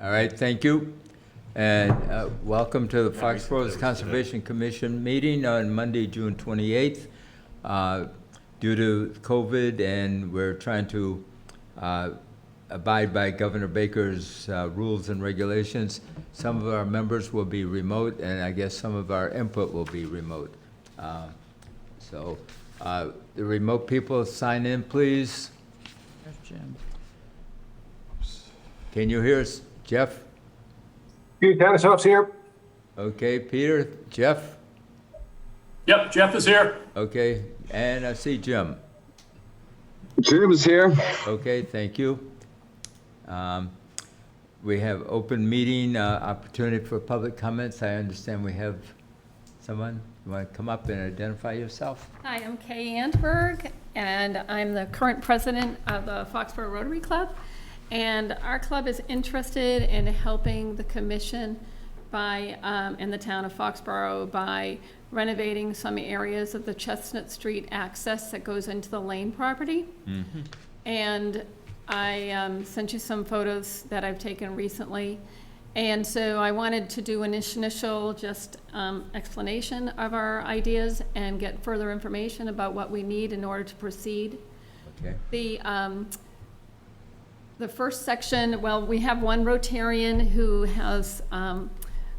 All right, thank you. And welcome to the Foxborough Conservation Commission meeting on Monday, June 28th. Due to COVID, and we're trying to abide by Governor Baker's rules and regulations, some of our members will be remote, and I guess some of our input will be remote. So the remote people, sign in, please. There's Jim. Can you hear us, Jeff? Peter Tanisov's here. Okay, Peter, Jeff? Yep, Jeff is here. Okay, and I see Jim. Jim is here. Okay, thank you. We have open meeting opportunity for public comments. I understand we have someone. You want to come up and identify yourself? Hi, I'm Kay Antberg, and I'm the current president of the Foxborough Rotary Club. And our club is interested in helping the commission by, in the town of Foxborough, by renovating some areas of the Chestnut Street access that goes into the Lane property. Mm-hmm. And I sent you some photos that I've taken recently. And so I wanted to do an initial just explanation of our ideas and get further information about what we need in order to proceed. Okay. The first section, well, we have one Rotarian who has,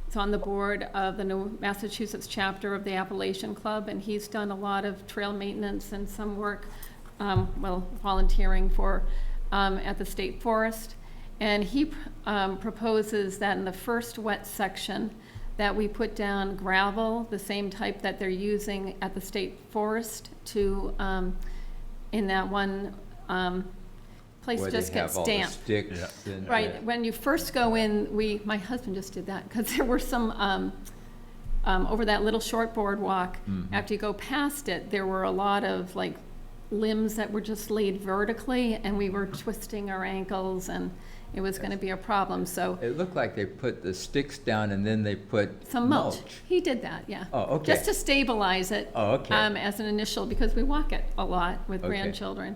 is on the board of the New Massachusetts chapter of the Appalachian Club, and he's done a lot of trail maintenance and some work, volunteering for, at the state forest. And he proposes that in the first wet section that we put down gravel, the same type that they're using at the state forest to, in that one place Where just they have gets all damp. the sticks and, Right, when you first go in, my husband just did that, because there were some, over that little short boardwalk, after you go past it, there were a lot of like limbs that were just laid vertically, and we were twisting our ankles, and it was gonna be a problem, so. It looked like they put the sticks down and then they put Some mulch. He did that, yeah. Oh, okay. Just to stabilize it. Oh, okay. As an initial, because we walk it a lot with Okay. grandchildren.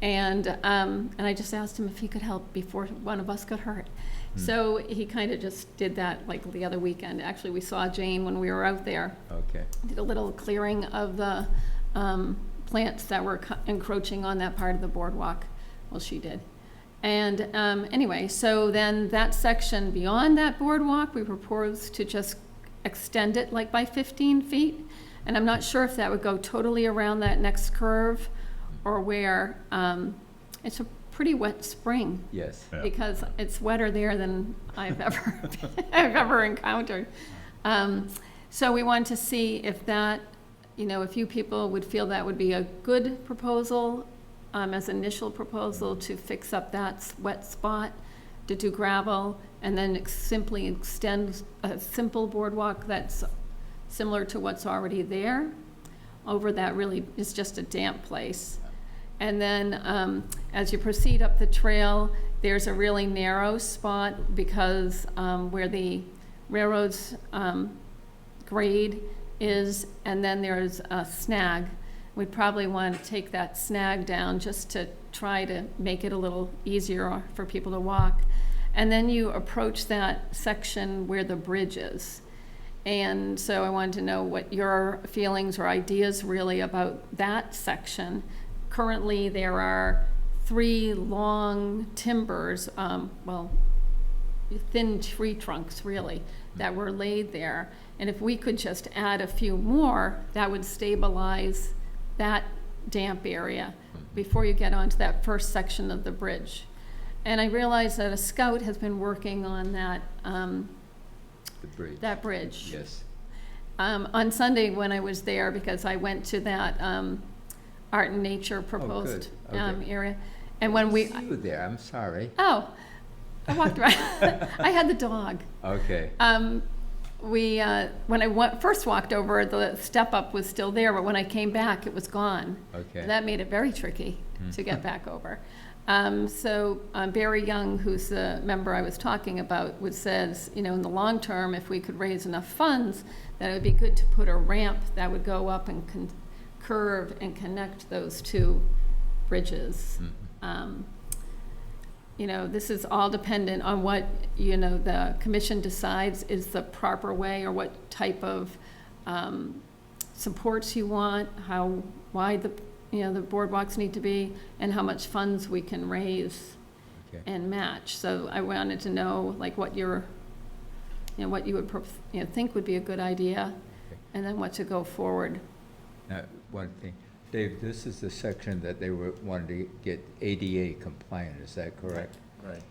And I just asked him if he could help before one of us got hurt. So he kind of just did that like the other weekend. Actually, we saw Jane when we were out there. Okay. Did a little clearing of the plants that were encroaching on that part of the boardwalk. Well, she did. And anyway, so then that section beyond that boardwalk, we proposed to just extend it like by 15 feet. And I'm not sure if that would go totally around that next curve or where. It's a pretty wet spring. Yes. Yeah. Because it's wetter there than I've ever encountered. So we wanted to see if that, a few people would feel that would be a good proposal, as initial proposal to fix up that wet spot, to do gravel, and then simply extend a simple boardwalk that's similar to what's already there over that really is just a damp place. And then as you proceed up the trail, there's a really narrow spot because where the railroad's grade is, and then there's a snag. We'd probably want to take that snag down just to try to make it a little easier for people to walk. And then you approach that section where the bridge is. And so I wanted to know what your feelings or ideas really about that section. Currently, there are 3 long timbers, thin tree trunks really, that were laid there. And if we could just add a few more, that would stabilize that damp area before you get onto that first section of the bridge. And I realize that a scout has been working on that, The bridge. that bridge. Yes. On Sunday when I was there, because I went to that art and nature proposed good. Okay. area. And when we, See you there, I'm sorry. I walked around. I had the dog. Okay. When I first walked over, the step up was still there, but when I came back, it was gone. Okay. That made it very tricky to get back over. So Barry Young, who's the member I was talking about, says, in the long term, if we could raise enough funds, that it would be good to put a ramp that would go up and curve and connect those 2 bridges. this is all dependent on what, the commission decides is the proper way, or what type of supports you want, how wide the boardwalks need to be, and how much funds we can raise Okay. and match. So I wanted to know, like, what your, what you would, think would be a good idea, and then what to go forward. Now, one thing, Dave, this is the section that they wanted to get ADA compliant, is that correct? Right.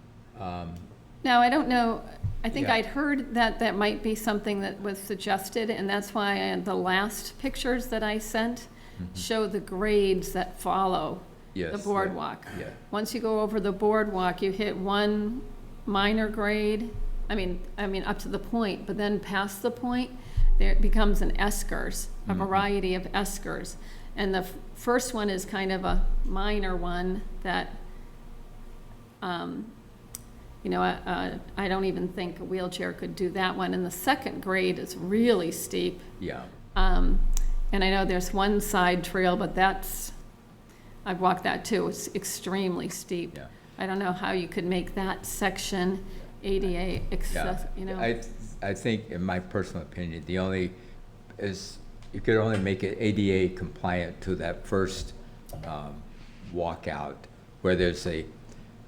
Now, I don't know, I think Yeah. I'd heard that that might be something that was suggested, and that's why the last pictures that I sent show the grades that follow Yes, the that- boardwalk. yeah. Once you go over the boardwalk, you hit one minor grade, I mean, up to the point, but then past the point, there it becomes an eskers, a variety of eskers. And the first one is kind of a minor one that, I don't even think a wheelchair could do that one. And the second grade is really steep. Yeah, And I know there's one side trail, but I've walked that too. It's extremely steep. Yeah. I don't know how you could make that section ADA access, I think, in my personal opinion, you could only make it ADA compliant to that first walkout, where there's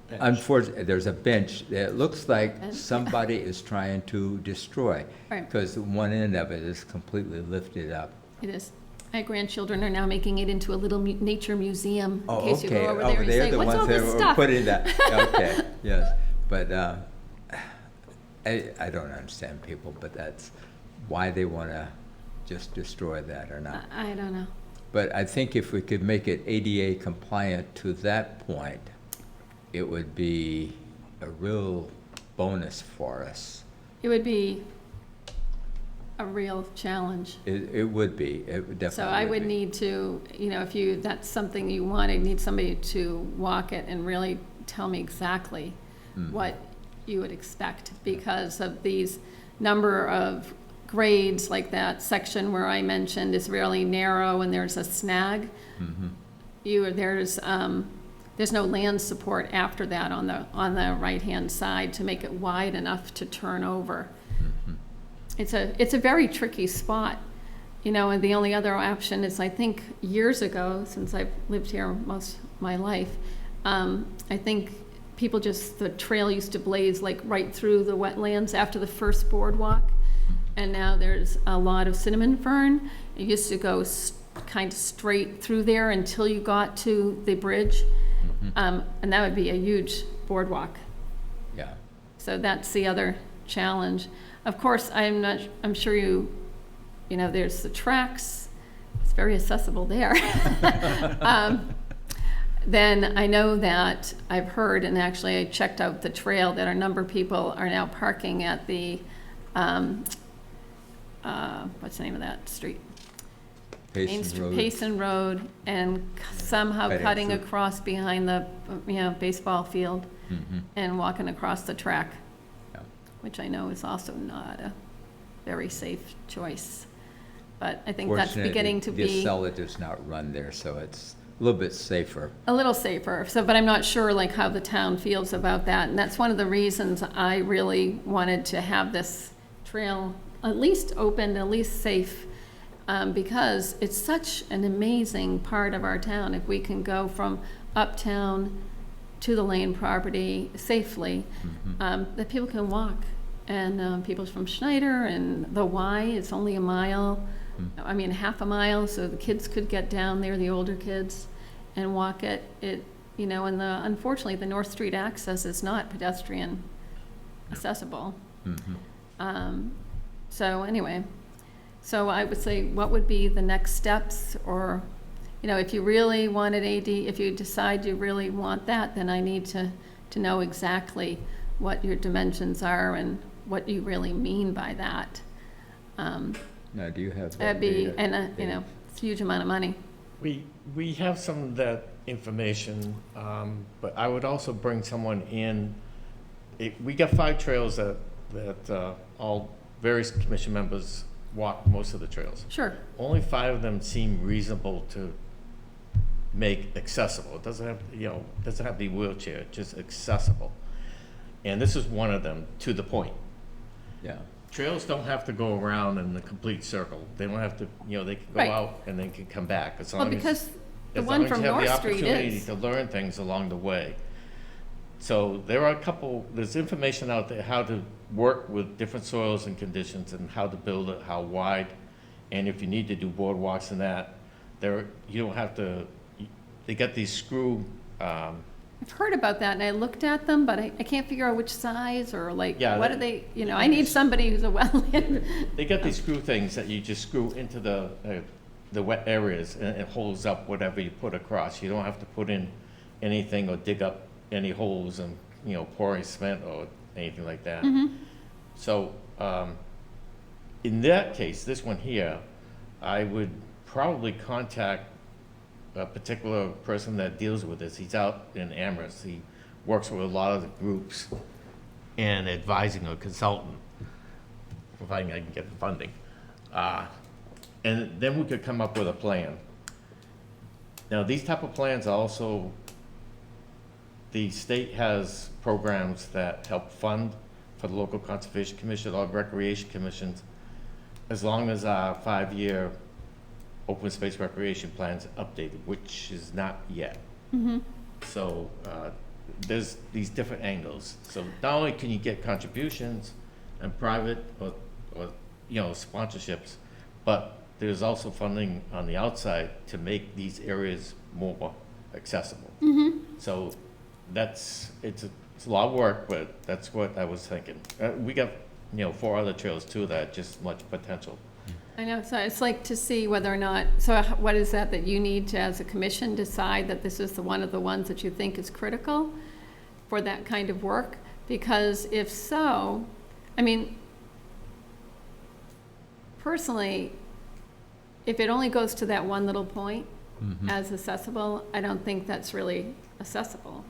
there's a bench that looks like Bench. somebody is trying to destroy, Right. because one end of it is completely lifted up. It is. My grandchildren are now making it into a little nature museum, in Oh, case you okay. go over there and they're say, the what's ones all that this were stuff? putting that. Okay, yes, but I don't understand people, but that's why they want to just destroy that or not. I don't know. But I think if we could make it ADA compliant to that point, it would be a real bonus for us. It would be a real challenge. It would be, it would definitely So I would be. need to, if that's something you want, I need somebody to walk it and really tell me exactly what you would expect, because of these number of grades, like that section where I mentioned is really narrow and there's a snag. There's no land support after that on the right-hand side to make it wide enough to turn over. It's a very tricky spot, and the only other option is, I think, years ago, since I've lived here most of my life, I think the trail used to blaze like right through the wetlands after the first boardwalk. And now there's a lot of cinnamon fern. It used to go kind of straight through there until you got to the bridge. And that would be a huge boardwalk. Yeah, So that's the other challenge. Of course, I'm sure there's the tracks. It's very accessible there. Then I know that I've heard, and actually I checked out the trail, that a number of people are now parking at the, what's the name of that street? Payson Road. Payson Road, and somehow Cutting cutting through. across behind the, baseball field Mhm. and walking across the track, Yeah. which I know is also not a very safe choice. But I think that's beginning to Fortunately, be the Acela does not run there, so it's a little bit safer. a little safer. So, but I'm not sure like how the town feels about that. And that's one of the reasons I really wanted to have this trail at least open, at least safe, because it's such an amazing part of our town. If we can go from uptown to the Lane property safely, that people can walk. And people from Schneider and the Y, it's only a mile, half a mile, so the kids could get down there, the older kids, and walk it. And unfortunately, the North Street access is not pedestrian accessible. So anyway, so I would say, what would be the next steps? Or, if you really wanted if you decide you really want that, then I need to know exactly what your dimensions are and what you really mean by that. Now, do you have that That'd be, data, and, Dave? it's a huge amount of money. We have some of that information, but I would also bring someone in. We got 5 trails that all various commission members walk most of the trails. Sure. Only 5 of them seem reasonable to make accessible. It doesn't have, doesn't have to be wheelchair, just accessible. And this is one of them, to the point. Yeah. Trails don't have to go around in the complete circle. They don't have to, they can go Right. out and they can come back, as Well, long as, because the as one long as from you have the North Street opportunity is. to learn things along the way. So there are there's information out there how to work with different soils and conditions and how to build it, how wide, and if you need to do boardwalks and that, you don't have to, they got these screw, I've heard about that, and I looked at them, but I can't figure out which size, or like, Yeah, what that- are they, I need somebody who's a wetland. they got these screw things that you just screw into the wet areas, and it holds up whatever you put across. You don't have to put in anything or dig up any holes and, pour any cement or anything like that. So, in that case, this one here, I would probably contact a particular person that deals with this. He's out in Amherst. He works with a lot of the groups and advising a consultant, providing I can get the funding. And then we could come up with a plan. Now, these type of plans also, the state has programs that help fund for the local conservation commission or recreation commissions, as long as our 5-year open space recreation plan's updated, which is not yet. So there's these different angles. So not only can you get contributions and private or sponsorships, but there's also funding on the outside to make these areas more accessible. So it's a lot of work, but that's what I was thinking. We got 4 other trails too that just much potential. I know, so it's like to see whether or not, so what is that you need to, as a commission, decide that this is one of the ones that you think is critical for that kind of work? Because if so, personally, if it only goes to that one little point as accessible, I don't think that's really accessible.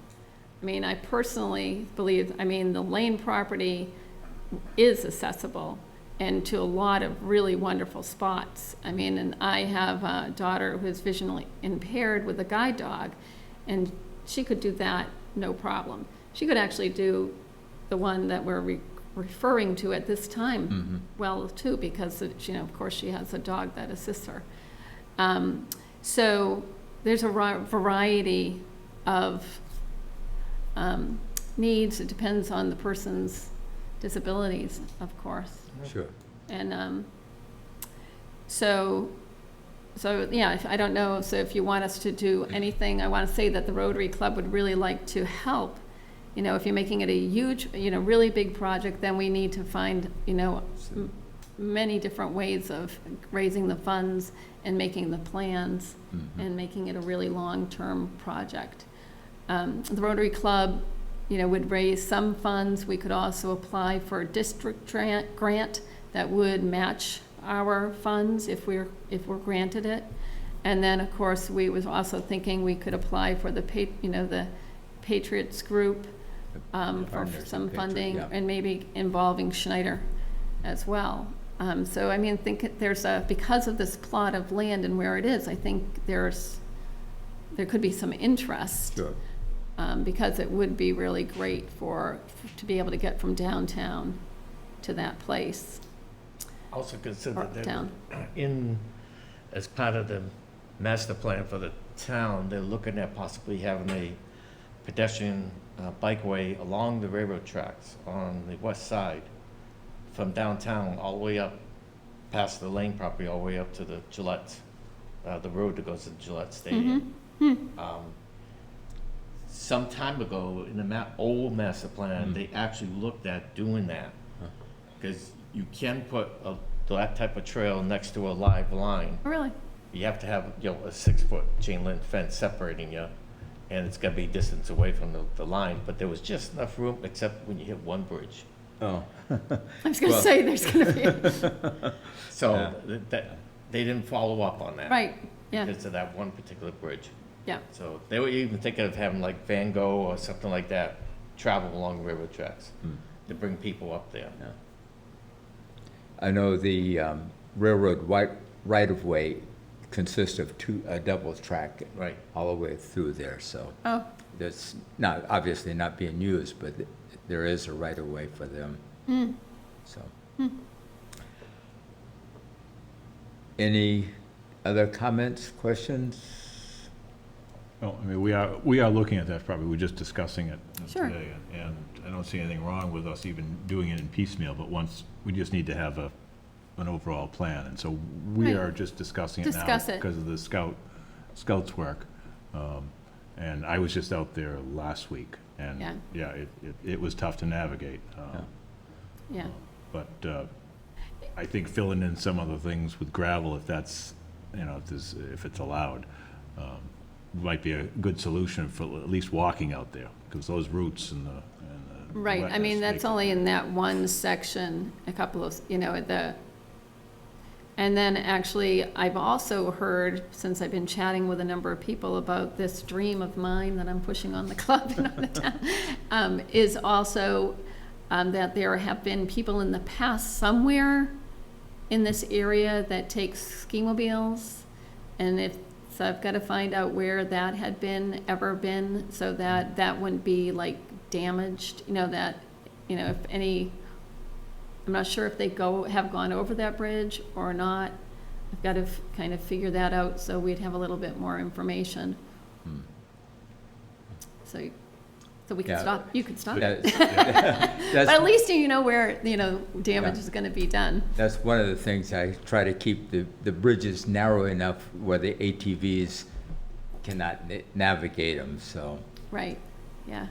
I personally believe, the Lane property is accessible and to a lot of really wonderful spots. And I have a daughter who is visually impaired with a guide dog, and she could do that no problem. She could actually do the one that we're referring to at this time well too, because of course she has a dog that assists her. So there's a variety of needs. It depends on the person's disabilities, of course. Sure. And so yeah, I don't know, so if you want us to do anything, I want to say that the Rotary Club would really like to help. If you're making it a huge, really big project, then we need to find, many different ways of raising the funds and making the plans and making it a really long-term project. The Rotary Club, would raise some funds. We could also apply for a district grant that would match our funds if we're granted it. And then, of course, we was also thinking we could apply for the Patriots Group for some funding, and maybe involving Schneider as well. So think there's because of this plot of land and where it is, I think there could be some interest. Sure. Because it would be really great to be able to get from downtown to that place. Also consider Or that town. as part of the master plan for the town, they're looking at possibly having a pedestrian bikeway along the railroad tracks on the west side, from downtown all the way up past the Lane property, all the way up to the Gillette, the road that goes to the Gillette Stadium. Some time ago, in the old master plan, they actually looked at doing that, because you can put that type of trail next to a live line. Oh, really? You have to have, a 6-foot chain link fence separating you, and it's gotta be distance away from the line, but there was just enough room, except when you hit one bridge. Oh. I was going to Well- say there's going to be, So that, they didn't follow up on that. right, yeah, Because of that one particular bridge. yeah. So they were even thinking of having like Van Gogh or something like that travel along the railroad tracks to bring people up there. Yeah. I know the railroad right-of-way consists of a double track. Right. All the way through there, so Oh, that's not, obviously not being used, but there is a right of way for them, so. Any other comments, questions? Well, I mean, we are looking at that probably, we're just discussing it Sure. today. And I don't see anything wrong with us even doing it in piecemeal, but we just need to have an overall plan. And so we Right. are just discussing it now. Discuss it. Because of the scouts work. And I was just out there last week, and Yeah. it was tough to navigate. yeah. But I think filling in some other things with gravel, if that's, if it's allowed, might be a good solution for at least walking out there, because those routes and the Right, I mean, wetness that's make- only in that one section, a couple of, and then actually, I've also heard, since I've been chatting with a number of people about this dream of mine that I'm pushing on the club and on the town, is also that there have been people in the past somewhere in this area that take ski mobiles, and so I've got to find out where that had ever been, so that that wouldn't be like damaged, if any, I'm not sure if they have gone over that bridge or not. I've got to kind of figure that out, so we'd have a little bit more information. So we can Yeah. stop, you can stop. That's- But at least you know where, damage is gonna be done. That's one of the things, I try to keep the bridges narrow enough where the ATVs cannot navigate them, so Right, yeah.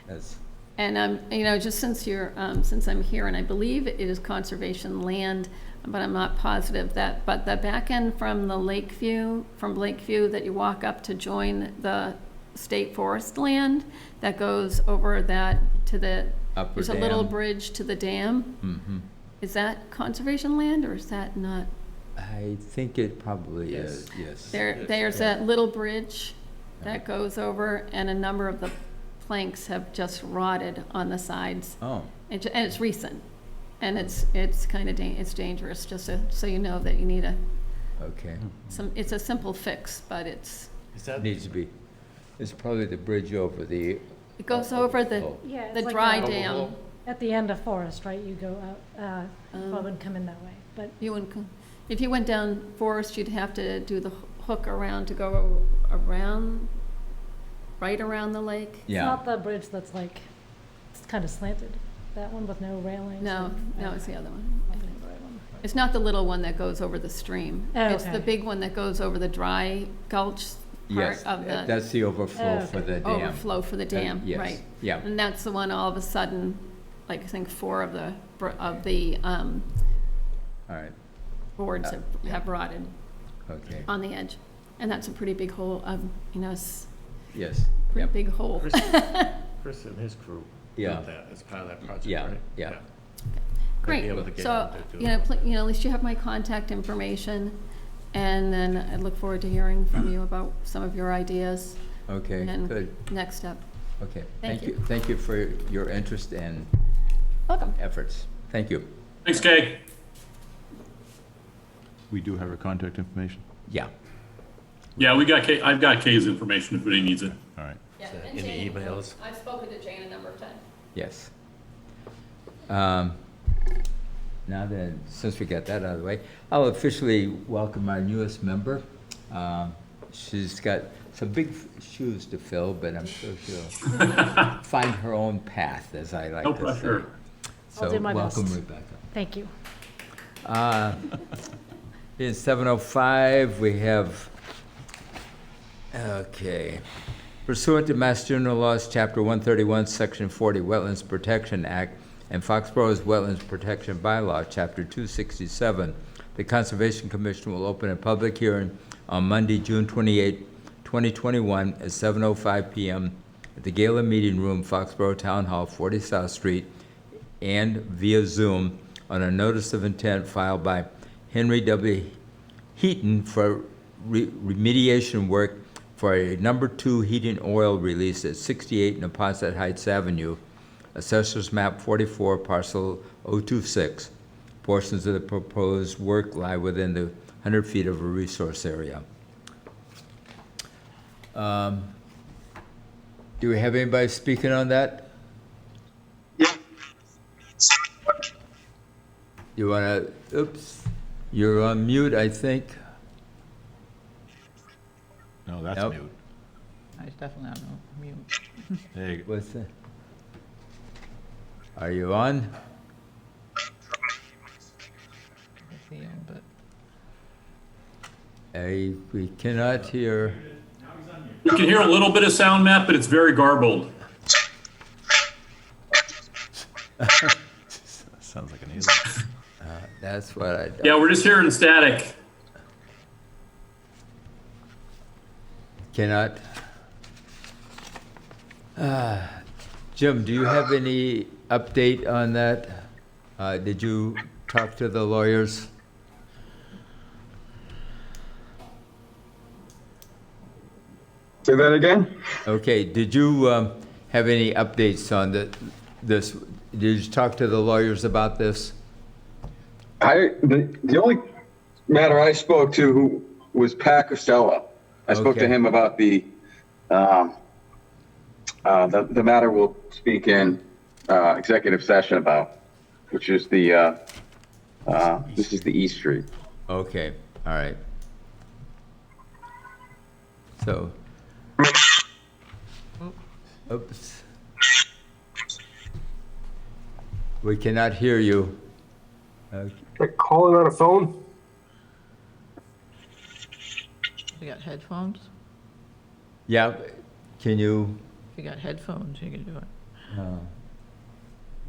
that's, And, just since since I'm here, and I believe it is conservation land, but I'm not positive but the back end from Lakeview that you walk up to join the state forest land, that goes over that to the, Upper there's a little dam. bridge to the dam. Is that conservation land, or is that not? I think it probably Yes. is, yes. There's that little bridge that goes over, and a number of the planks have just rotted on the sides. Oh, And it's recent, and it's kind of, it's dangerous, just so you know that you need okay. it's a simple fix, but Is that, Needs to be, it's probably the bridge over the, it goes over the Oh. Yeah, the it's like dry a- dam. At the end of Forest, right, you go out, well, wouldn't come in that way, but You wouldn't, if you went down Forest, you'd have to do the hook around to go around, right around the lake. it's yeah. not the bridge that's like, it's kind of slanted, that one with no railings. No, and- it's the other one. I think the right one. It's not the little one that goes over the stream. Oh, It's the okay. big one that goes over the dry gulch Yes, part of the that's the overflow Oh, for okay. the dam. overflow for the dam, yes, right. yeah. And that's the one, all of a sudden, like, I think 4 of the All right, boards yeah. have rotted okay, on the edge. And that's a pretty big hole, yes, pretty yep, big hole. Chris and his crew Yeah. did that as part of that project, Yeah, right? yeah. Great, Be able to get so, out there, too. at least you have my contact information, and then I look forward to hearing from you about some of your ideas okay, and good, next step. okay. Thank you. Thank you for your interest and Welcome. efforts. Thank you. Thanks, Kay. We do have her contact information? Yeah, Yeah, I've got Kay's information if anybody needs it. All right. Yeah, that and in the Jane, emails? I've spoken to Jane a number of times. yes. Now then, since we got that out of the way, I'll officially welcome our newest member. She's got some big shoes to fill, but I'm sure she'll find her own path, as I like No to pressure. say. I'll do my So welcome, best. Rebecca. Thank you. In 7:05, we have, okay. Pursuant to Mass General Laws, Chapter 131, Section 40, Wetlands Protection Act, and Foxborough's Wetlands Protection Bylaw, Chapter 267, the Conservation Commission will open a public hearing on Monday, June 28, 2021, at 7:05 p.m. at the Gala Meeting Room, Foxborough Town Hall, 40 South Street, and via Zoom on a notice of intent filed by Henry W. Heaton for remediation work for a number 2 heating oil release at 68 Neponset Heights Avenue, Assessors Map 44, Parcel 026. Portions of the proposed work lie within the 100 feet of a resource area. Do we have anybody speaking on that? Yeah. You want to, oops, you're on mute, I think. No, that's Nope. mute. I definitely don't know, mute. There you go. What's that? Are you on? I see him, but We cannot hear. We can hear a little bit of sound, Matt, but it's very garbled. Sounds like an alien. That's what I. Yeah, we're just hearing static. Cannot. Jim, do you have any update on that? Did you talk to the lawyers? Say that again? Okay, did you have any updates on this? Did you talk to the lawyers about this? The only matter I spoke to who was Pat Costello. I spoke to Okay. him about the matter we'll speak in executive session about, which is this is the East Street. Okay, all right. So, oops. We cannot hear you. Calling on a phone? you got headphones? Yeah, can you, If you got headphones, you can do it.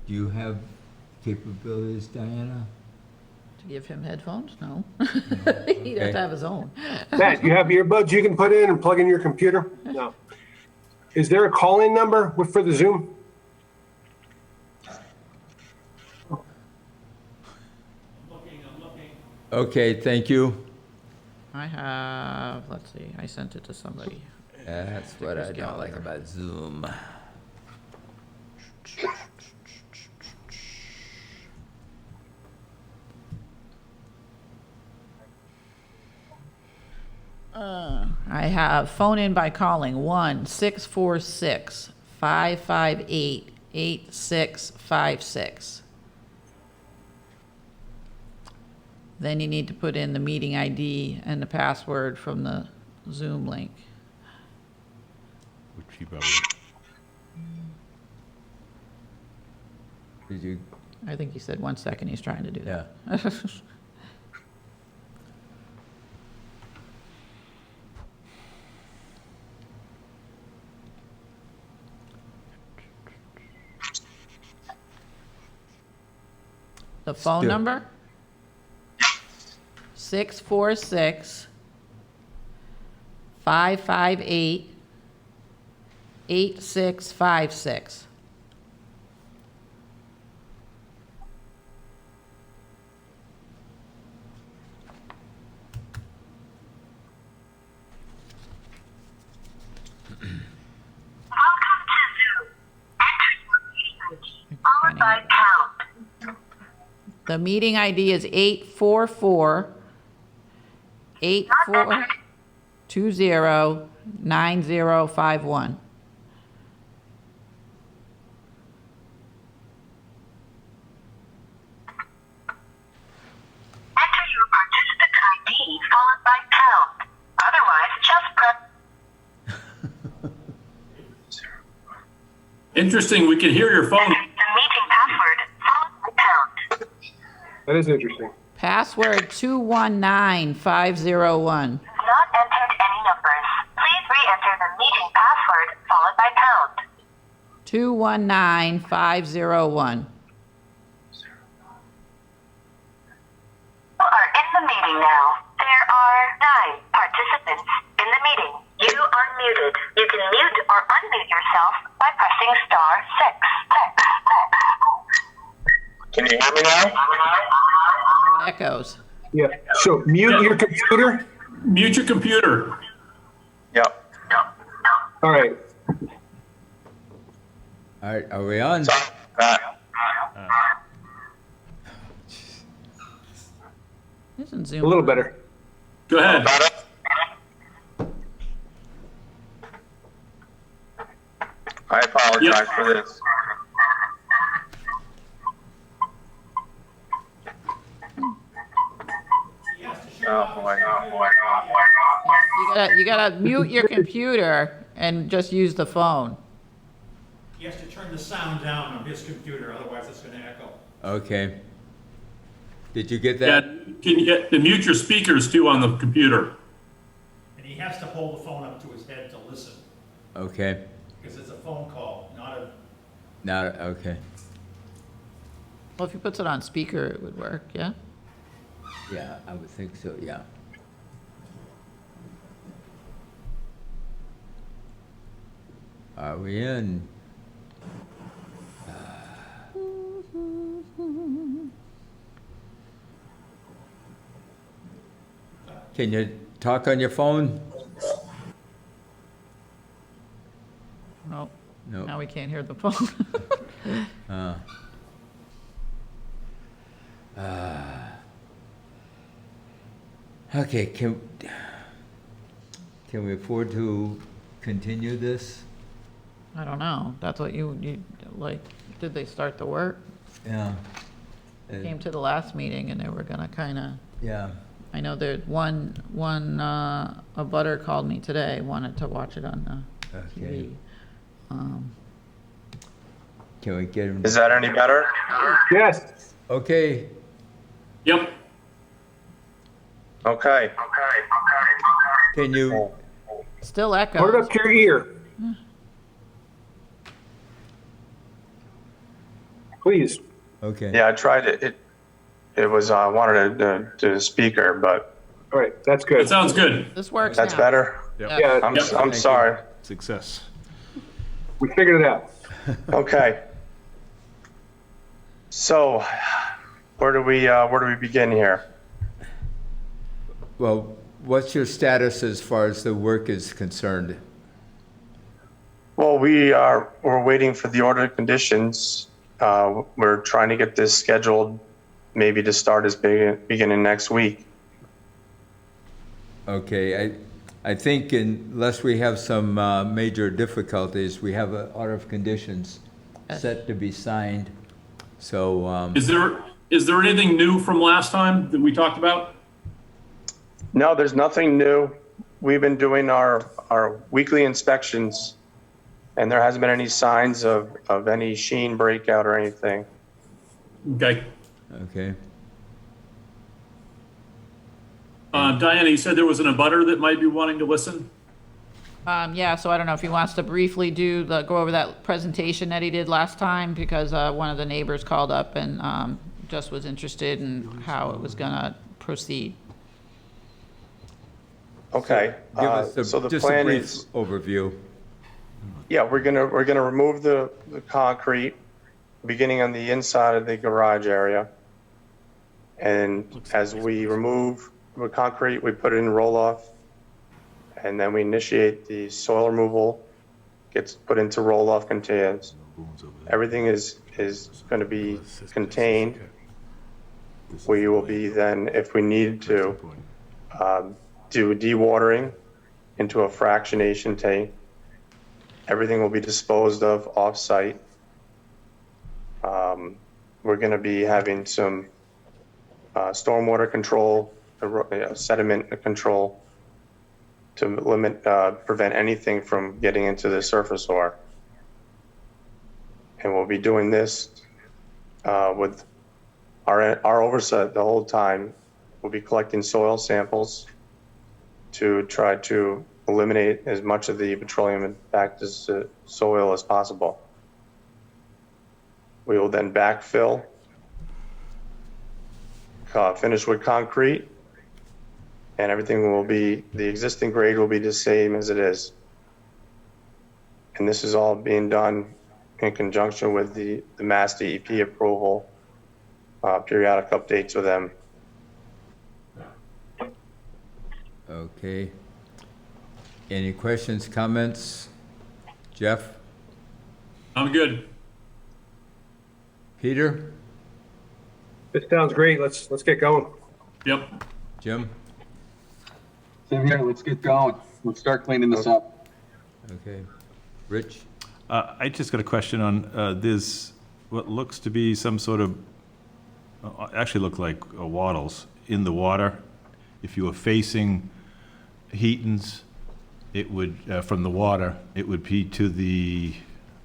do you have capabilities, Diana? To give him headphones? No. He'd have to have his own. Matt, you have earbuds you can put in and plug in your computer? No. Is there a call-in number for the Zoom? Okay, thank you. I have, let's see, I sent it to somebody. That's what I don't like about Zoom. I have phone in by calling 1-646-558-8656. Then you need to put in the meeting ID and the password from the Zoom link. Which you probably, Did you, I think he said 1 second, he's trying to do yeah. that. The phone Still- number? 646-558-8656. The meeting ID is 844-20-9051. Enter your participant ID followed by pound. Otherwise, just press. Interesting, we can hear your phone. The meeting password followed by pound. That is interesting. Password 219501. Not entered any numbers. Please re-enter the meeting password followed by pound. 219501. You are in the meeting now. There are 9 participants in the meeting. You are muted. You can mute or unmute yourself by pressing *6. Can you hear me now? Echoes. Yeah. So mute your computer. Mute your computer. Yep. All right. All right, are we on? Isn't Zoom? A little better. Go ahead. I apologize for this. Oh, boy. You gotta mute your computer and just use the phone. He has to turn the sound down on his computer, otherwise it's gonna echo. Okay. Did you get Yeah, that? can you and mute your speakers too on the computer? And he has to hold the phone up to his head to listen, Okay. because it's a phone call, not a, Now, okay. Well, if he puts it on speaker, it would work, yeah? Yeah, I would think so, yeah. Are we in? Can you talk on your phone? No, No. now we can't hear the phone. Okay, can we afford to continue this? I don't know, that's what you, like, did they start the work? Yeah. Came to the last meeting and they were gonna kinda, Yeah, I know there's a butter called me today, wanted to watch it on the okay. TV. Can we get him? Is that any better? Yes. Okay, Yep. Okay. can you, Still Put it echoes. up to your ear. Please. okay. Yeah, I tried it. It was, I wanted to do the speaker, but All right, that's That good. sounds good. This works that's now. better. Yeah. Yeah, I'm Thank you. sorry. Success. we figured it out. Okay. So, where do we begin here? Well, what's your status as far as the work is concerned? Well, we're waiting for the order of conditions. We're trying to get this scheduled, maybe to start as beginning next week. Okay, I think unless we have some major difficulties, we have an order of conditions set to be signed. So, Is there anything new from last time that we talked about? No, there's nothing new. We've been doing our weekly inspections, and there hasn't been any signs of any sheen breakout or anything. Okay. okay. Diana, you said there was an abutter that might be wanting to listen? Yeah, so I don't know if he wants to briefly go over that presentation that he did last time, because one of the neighbors called up and just was interested in how it was gonna proceed. Okay. Give us So the just a plan brief is, overview. yeah, we're gonna remove the concrete beginning on the inside of the garage area. And as we remove the concrete, we put it in roll-off. And then we initiate the soil removal, gets put into roll-off containers. Everything is going to be contained. We will be then, if we need to, do dewatering into a fractionation tank. Everything will be disposed of off-site. We're going to be having some stormwater control, sediment control, to prevent anything from getting into the surface ore. And we'll be doing this with our oversight the whole time. We'll be collecting soil samples to try to eliminate as much of the petroleum back to soil as possible. We will then backfill, finish with concrete, and everything will be, the existing grade will be the same as it is. And this is all being done in conjunction with the Mass DEP approval, periodic updates with them. Okay. Any questions, comments? Jeff? I'm good. Peter? This sounds great. Let's get going. Yep. Jim? Same here, let's get going. Let's start cleaning this up. Okay. Rich? I just got a question on, there's what looks to be some sort of, actually look like wattles in the water. If you were facing Heaton's, it would, from the water, it would be to the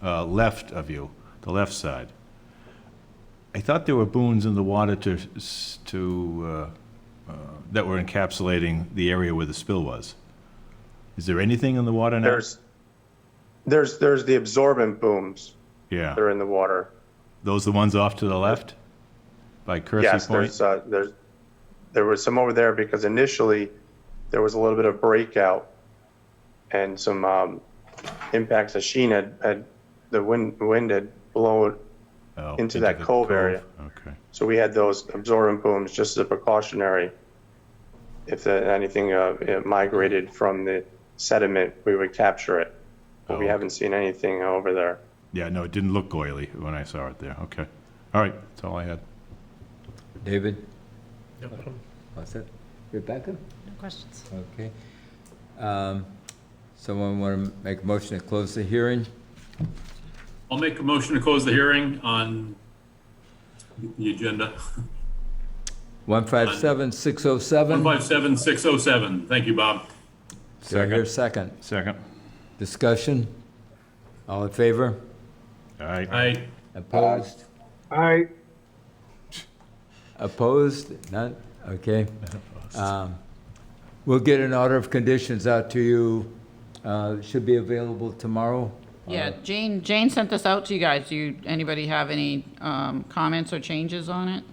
left of you, the left side. I thought there were boons in the water that were encapsulating the area where the spill was. Is there anything in the water now? There's the absorbent booms Yeah. that are in the water. Those the ones off to the left? By Kersey Yes, Point? there was some over there because initially there was a little bit of breakout and some impacts that Sheen had the wind had blown Oh, into that the cove area. Okay. So we had those absorbent booms just as a precautionary. If anything migrated from the sediment, we would capture it. But we Oh. haven't seen anything over there. Yeah, no, it didn't look oily when I saw it there. Okay. All right, that's all I had. David? No problem. What's that? Rebecca? No questions. Okay. Someone want to make a motion to close the hearing? I'll make a motion to close the hearing on the agenda. 157607? 157607. Thank you, Bob. Do I hear a second? Second. Discussion? All in favor? All right. Aye. Opposed? Aye. Opposed? None? Okay. We'll get an order of conditions out to you. Should be available tomorrow. Yeah, Jane sent this out to you guys. Anybody have any comments or changes on it?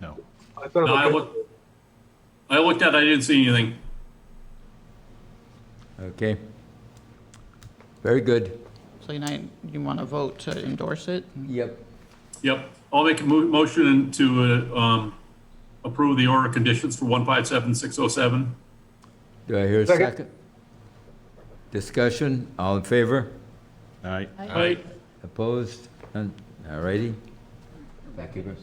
No. I thought it No, looked good. I looked at it, I didn't see anything. Okay. Very good. So you want to vote to endorse it? Yep. Yep. I'll make a motion to approve the order of conditions for 157607. Do I hear a Second. second? Discussion? All in favor? All right. Aye. Opposed? None? All righty. Thank you, Chris.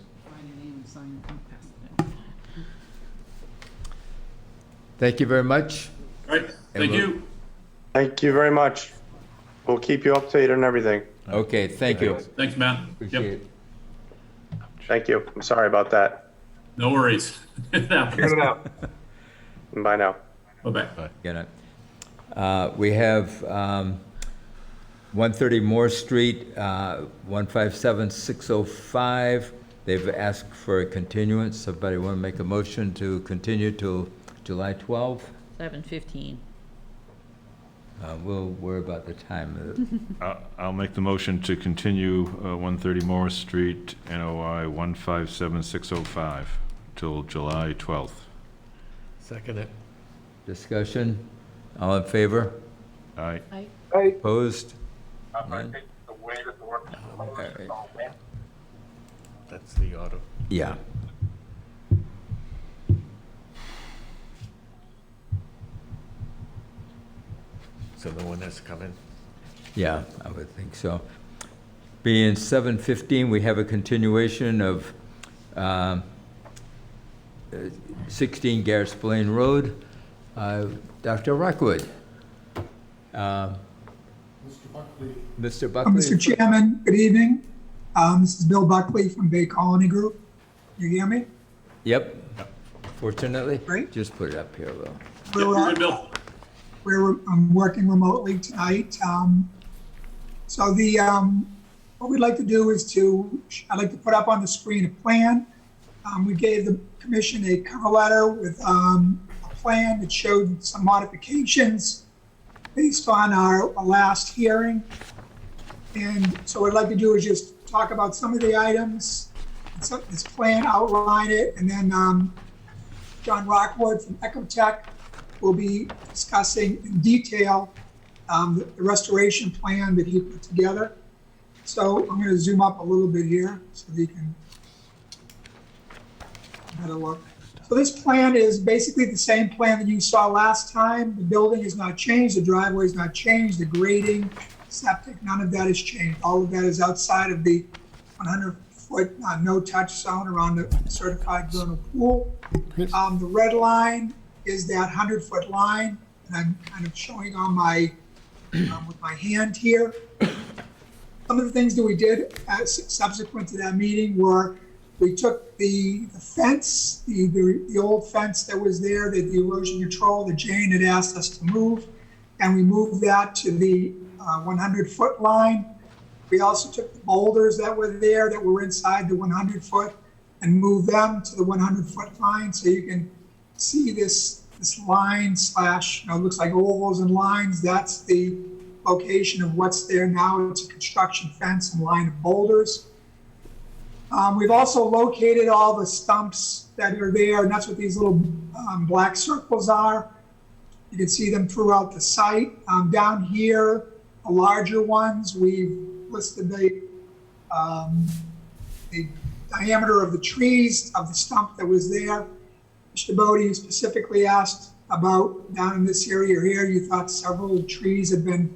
Thank you very much. All right, thank you. Thank you very much. We'll keep you updated on everything. Okay, thank you. Thanks, Matt. Appreciate Yep, it. Thank you. I'm sorry about that. no worries. It happens. Figured it out. Bye now. Bye-bye. Good night. We have 130 Moore Street, 157605. They've asked for a continuance. Somebody want to make a motion to continue till July 12th? 7:15. We'll worry about the time. I'll make the motion to continue 130 Morris Street, NOI 157605 till July 12th. Second it. Discussion? All in favor? All right. Aye. Aye. Opposed? None? All right. That's the auto. Yeah. So the one that's coming. Yeah, I would think so. Being 7:15, we have a continuation of 16 Garrett's Plain Road. Dr. Rockwood. Mr. Buckley. Mr. Chairman, good evening. This is Bill Buckley from Bay Colony Group. You hear me? Yep. Fortunately. Great. Just put it up here, Will. We're, Good, Bill. I'm working remotely tonight. So what we'd like to do is I'd like to put up on the screen a plan. We gave the commission a cover letter with a plan that showed some modifications based on our last hearing. And so what I'd like to do is just talk about some of the items, this plan, outline it, and then John Rockwood from Ecotech will be discussing in detail the restoration plan that he put together. So I'm going to zoom up a little bit here so that you can better look. So this plan is basically the same plan that you saw last time. The building has not changed, the driveway has not changed, the grading, septic, none of that has changed. All of that is outside of the 100-foot no-touch zone around the certified vernal pool. The red line is that 100-foot line, and I'm kind of showing on my, with my hand here. Some of the things that we did subsequent to that meeting were we took the fence, the old fence that was there, the erosion control that Jane had asked us to move, and we moved that to the 100-foot line. We also took the boulders that were there that were inside the 100-foot and moved them to the 100-foot line. So you can see this line slash, it looks like ovals and lines. That's the location of what's there now. It's a construction fence and line of boulders. We've also located all the stumps that are there, and that's what these little black circles are. You can see them throughout the site. Down here, the larger ones, we've listed the diameter of the trees, of the stump that was there. Mr. Bodie specifically asked about down in this area here, you thought several trees had been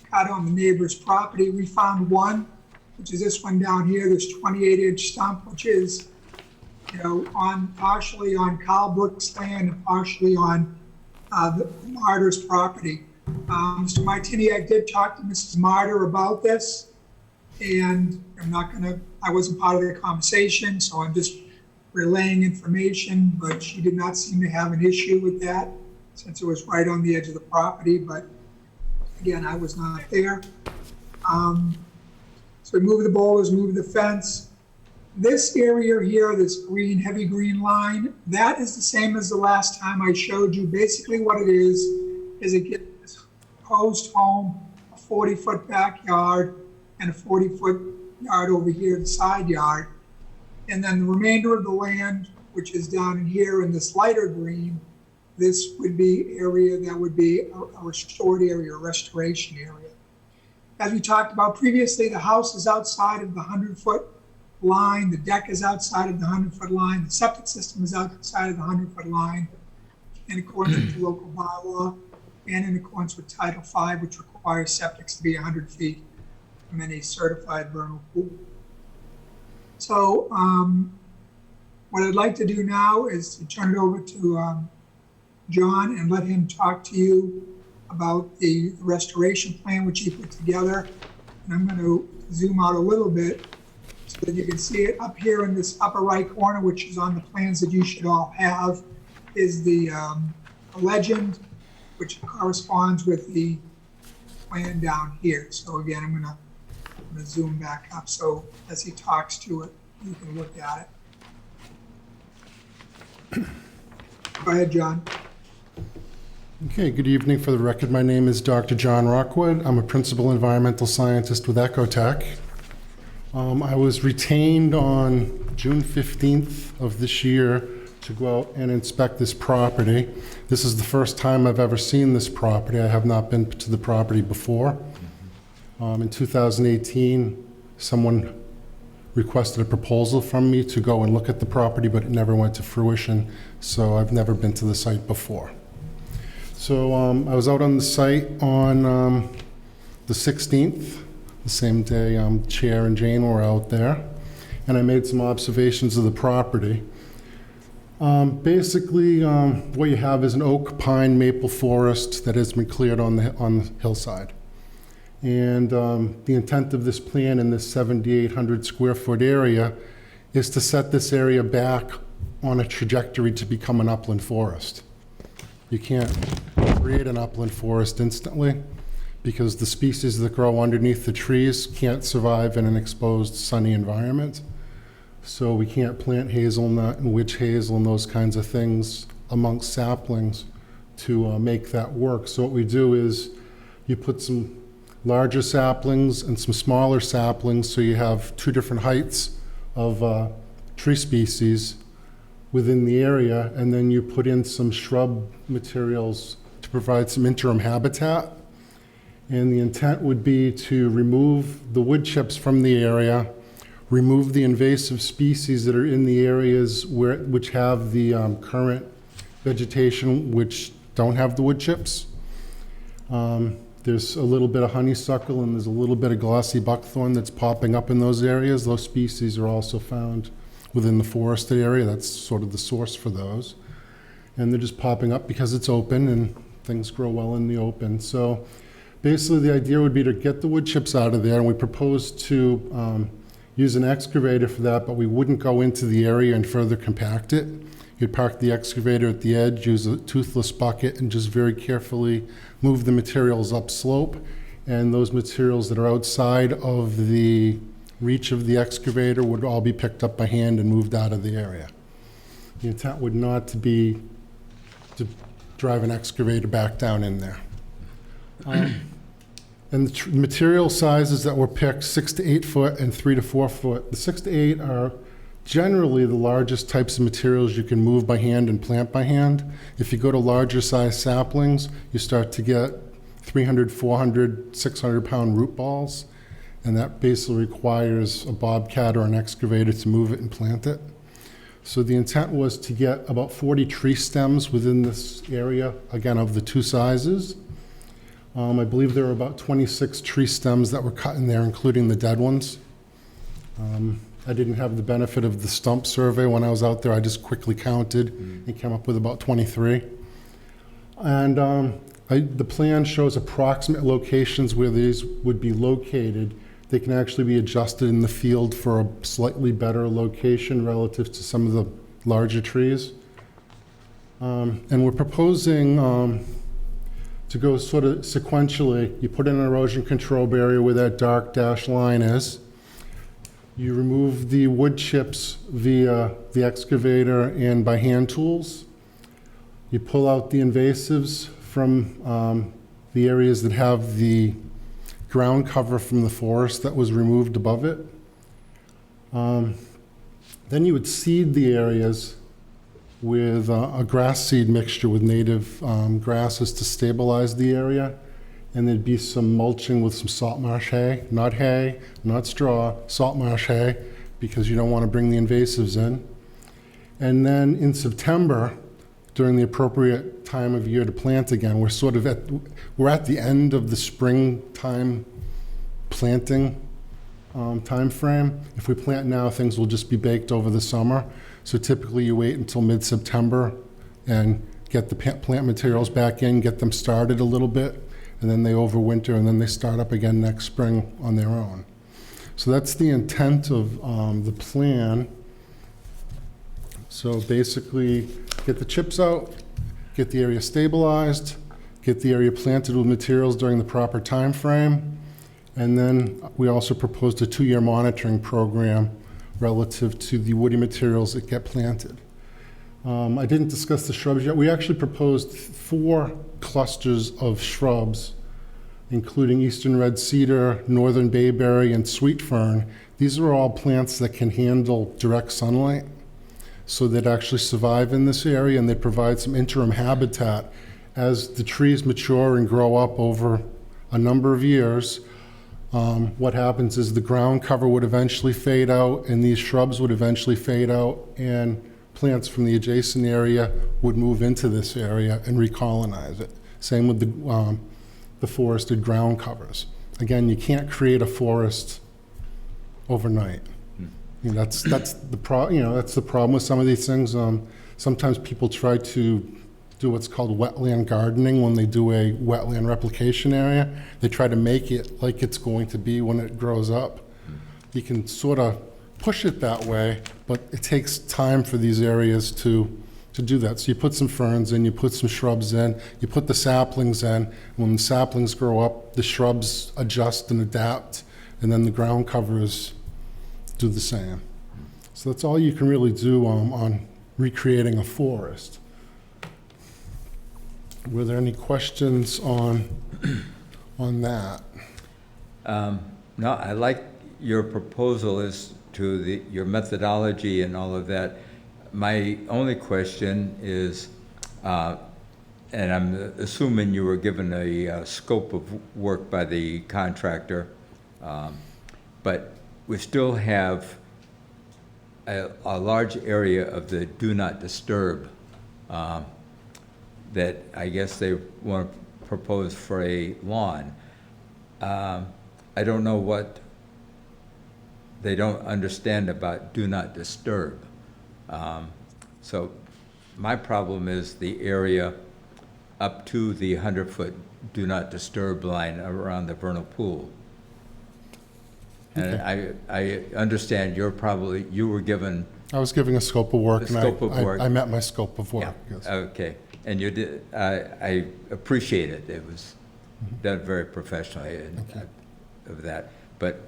cut on the neighbor's property. We found one, which is this one down here, this 28-inch stump, which is, partially on Carl Brook's land and partially on the Martyr's property. Mr. Martiniak did talk to Mrs. Martyr about this, and I wasn't part of the conversation, so I'm just relaying information, but she did not seem to have an issue with that since it was right on the edge of the property, but again, I was not there. So we moved the boulders, moved the fence. This area here, this green, heavy green line, that is the same as the last time I showed you. Basically what it is it gets this proposed home, a 40-foot backyard, and a 40-foot yard over here, the side yard. And then the remainder of the land, which is down in here in this lighter green, this would be area that would be a restored area, a restoration area. As we talked about previously, the house is outside of the 100-foot line, the deck is outside of the 100-foot line, the septic system is outside of the 100-foot line, in accordance with the local bylaw, and in accordance with Title V, which requires septics to be 100 feet from any certified vernal pool. So what I'd like to do now is to turn it over to John and let him talk to you about the restoration plan which he put together. And I'm going to zoom out a little bit so that you can see it. Up here in this upper right corner, which is on the plans that you should all have, is the legend, which corresponds with the plan down here. So again, I'm going to zoom back up so as he talks to it, you can look at it. Go ahead, John. Okay, good evening. For the record, my name is Dr. John Rockwood. I'm a principal environmental scientist with Ecotech. I was retained on June 15th of this year to go out and inspect this property. This is the first time I've ever seen this property. I have not been to the property before. In 2018, someone requested a proposal from me to go and look at the property, but it never went to fruition, so I've never been to the site before. So I was out on the site on the 16th, the same day Chair and Jane were out there, and I made some observations of the property. Basically, what you have is an oak, pine, maple forest that has been cleared on the hillside. And the intent of this plan in this 7,800 square foot area is to set this area back on a trajectory to become an upland forest. You can't create an upland forest instantly because the species that grow underneath the trees can't survive in an exposed sunny environment. So we can't plant hazelnut and witch hazel and those kinds of things amongst saplings to make that work. So what we do is you put some larger saplings and some smaller saplings, so you have two different heights of tree species within the area, and then you put in some shrub materials to provide some interim habitat. And the intent would be to remove the wood chips from the area, remove the invasive species that are in the areas which have the current vegetation which don't have the wood chips. There's a little bit of honeysuckle and there's a little bit of glossy buckthorn that's popping up in those areas. Those species are also found within the forested area. That's sort of the source for those. and they're just popping up because it's open and things grow well in the open. So basically, the idea would be to get the wood chips out of there, and we propose to use an excavator for that, but we wouldn't go into the area and further compact it. You'd park the excavator at the edge, use a toothless bucket, and just very carefully move the materials upslope. And those materials that are outside of the reach of the excavator would all be picked up by hand and moved out of the area. The intent would not to be to drive an excavator back down in there. And the material sizes that were picked, 6 to 8 foot and 3 to 4 foot. The 6 to 8 are generally the largest types of materials you can move by hand and plant by hand. If you go to larger size saplings, you start to get 300, 400, 600 pound root balls. And that basically requires a bobcat or an excavator to move it and plant it. So the intent was to get about 40 tree stems within this area, again, of the two sizes. I believe there were about 26 tree stems that were cut in there, including the dead ones. I didn't have the benefit of the stump survey when I was out there. I just quickly counted and came up with about 23. And the plan shows approximate locations where these would be located. They can actually be adjusted in the field for a slightly better location relative to some of the larger trees. And we're proposing to go sort of sequentially. You put in an erosion control barrier where that dark dashed line is. You remove the wood chips via the excavator and by hand tools. You pull out the invasives from the areas that have the ground cover from the forest that was removed above it. Then you would seed the areas with a grass seed mixture with native grasses to stabilize the area. And there'd be some mulching with some salt marsh hay, not straw, salt marsh hay, because you don't want to bring the invasives in. And then in September, during the appropriate time of year to plant again, we're at the end of the springtime planting time frame. If we plant now, things will just be baked over the summer. So typically you wait until mid-September and get the plant materials back in, get them started a little bit, and then they overwinter, and then they start up again next spring on their own. So that's the intent of the plan. So basically, get the chips out, get the area stabilized, get the area planted with materials during the proper time frame, and then we also proposed a 2-year monitoring program relative to the woody materials that get planted. I didn't discuss the shrubs yet. We actually proposed 4 clusters of shrubs, including eastern red cedar, northern bayberry, and sweet fern. These are all plants that can handle direct sunlight, so they'd actually survive in this area, and they provide some interim habitat. As the trees mature and grow up over a number of years, what happens is the ground cover would eventually fade out, and these shrubs would eventually fade out, and plants from the adjacent area would move into this area and recolonize it. Same with the forested ground covers. Again, you can't create a forest overnight. You know, that's the problem with some of these things. Sometimes people try to do what's called wetland gardening when they do a wetland replication area. They try to make it like it's going to be when it grows up. You can sort of push it that way, but it takes time for these areas to do that. So you put some ferns in, you put some shrubs in, you put the saplings in. When the saplings grow up, the shrubs adjust and adapt, and then the ground covers do the same. So that's all you can really do on recreating a forest. Were there any questions on that? No, I like your proposal as to your methodology and all of that. My only question is, and I'm assuming you were given a scope of work by the contractor, but we still have a large area of the do not disturb that I guess they want to propose for a lawn. I don't know what they don't understand about do not disturb. So my problem is the area up to the 100-foot do not disturb line around the vernal pool. And I understand you were given I was giving a scope of work, a scope of work. I met my scope of work, Yeah, yes. okay. And you did, I appreciate it. It was done very professionally of that. But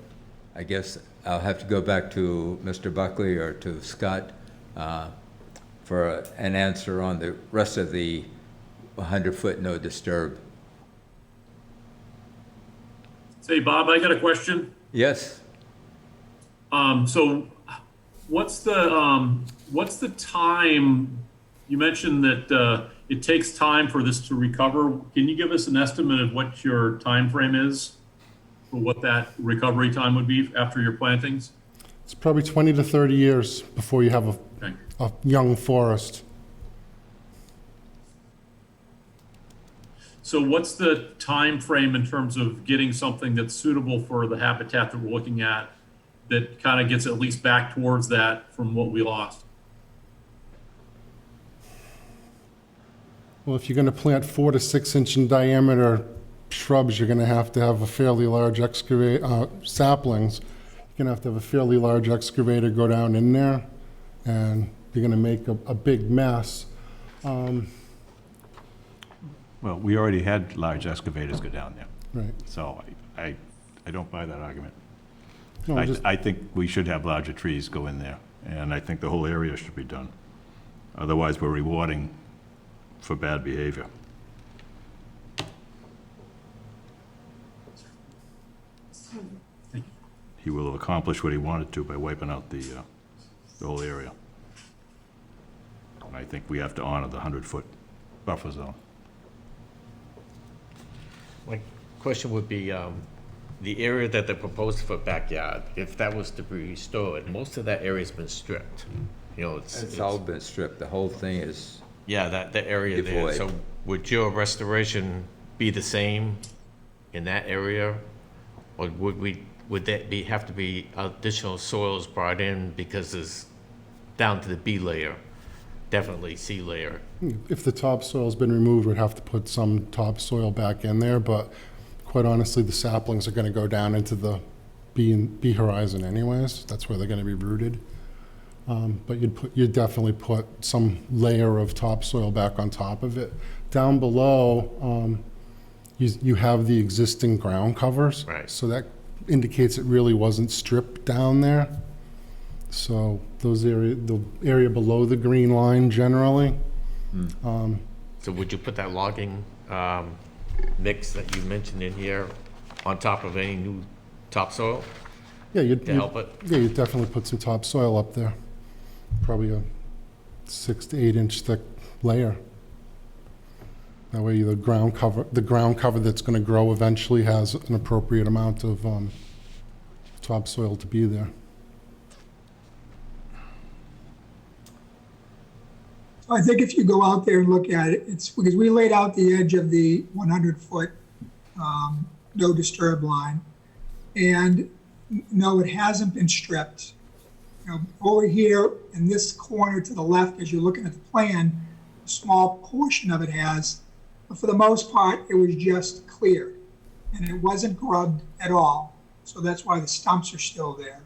I guess I'll have to go back to Mr. Buckley or to Scott for an answer on the rest of the 100-foot no disturb. Say, Bob, I got a question. Yes? So what's the time, you mentioned that it takes time for this to recover. Can you give us an estimate of what your time frame is for what that recovery time would be after your plantings? It's probably 20 to 30 years before you have a young forest. So what's the time frame in terms of getting something that's suitable for the habitat that we're looking at that kind of gets at least back towards that from what we lost? Well, if you're going to plant 4 to 6 inch in diameter shrubs, you're going to have a fairly large saplings. You're going to have a fairly large excavator go down in there, and you're going to make a big mess. Well, we already had large excavators go down there. Right. So I don't buy that argument. No, I think we should have larger trees go in there, and I think the whole area should be done. Otherwise, we're rewarding for bad behavior. He will have accomplished what he wanted to by wiping out the whole area. And I think we have to honor the 100-foot buffer zone. My question would be, the area that they proposed for backyard, if that was to be restored, most of that area's been stripped. You know, It's all been stripped. The whole thing is, yeah, that area there. Devoid. So would your restoration be the same in that area? Or would that have to be additional soils brought in because it's down to the B layer, definitely C layer? If the topsoil's been removed, we'd have to put some topsoil back in there, but quite honestly, the saplings are going to go down into the B horizon anyways. That's where they're going to be rooted. But you'd definitely put some layer of topsoil back on top of it. Down below, you have the existing ground covers. Right. So that indicates it really wasn't stripped down there. So the area below the green line generally. So would you put that logging mix that you mentioned in here on top of any new topsoil? Yeah, to help it? Yeah, you'd definitely put some topsoil up there. Probably a 6 to 8 inch thick layer. That way the ground cover that's going to grow eventually has an appropriate amount of topsoil to be there. I think if you go out there and look at it, it's because we laid out the edge of the 100-foot no disturb line. And no, it hasn't been stripped. You know, over here in this corner to the left, as you're looking at the plan, a small portion of it has, but for the most part, it was just cleared. And it wasn't grubbed at all. So that's why the stumps are still there.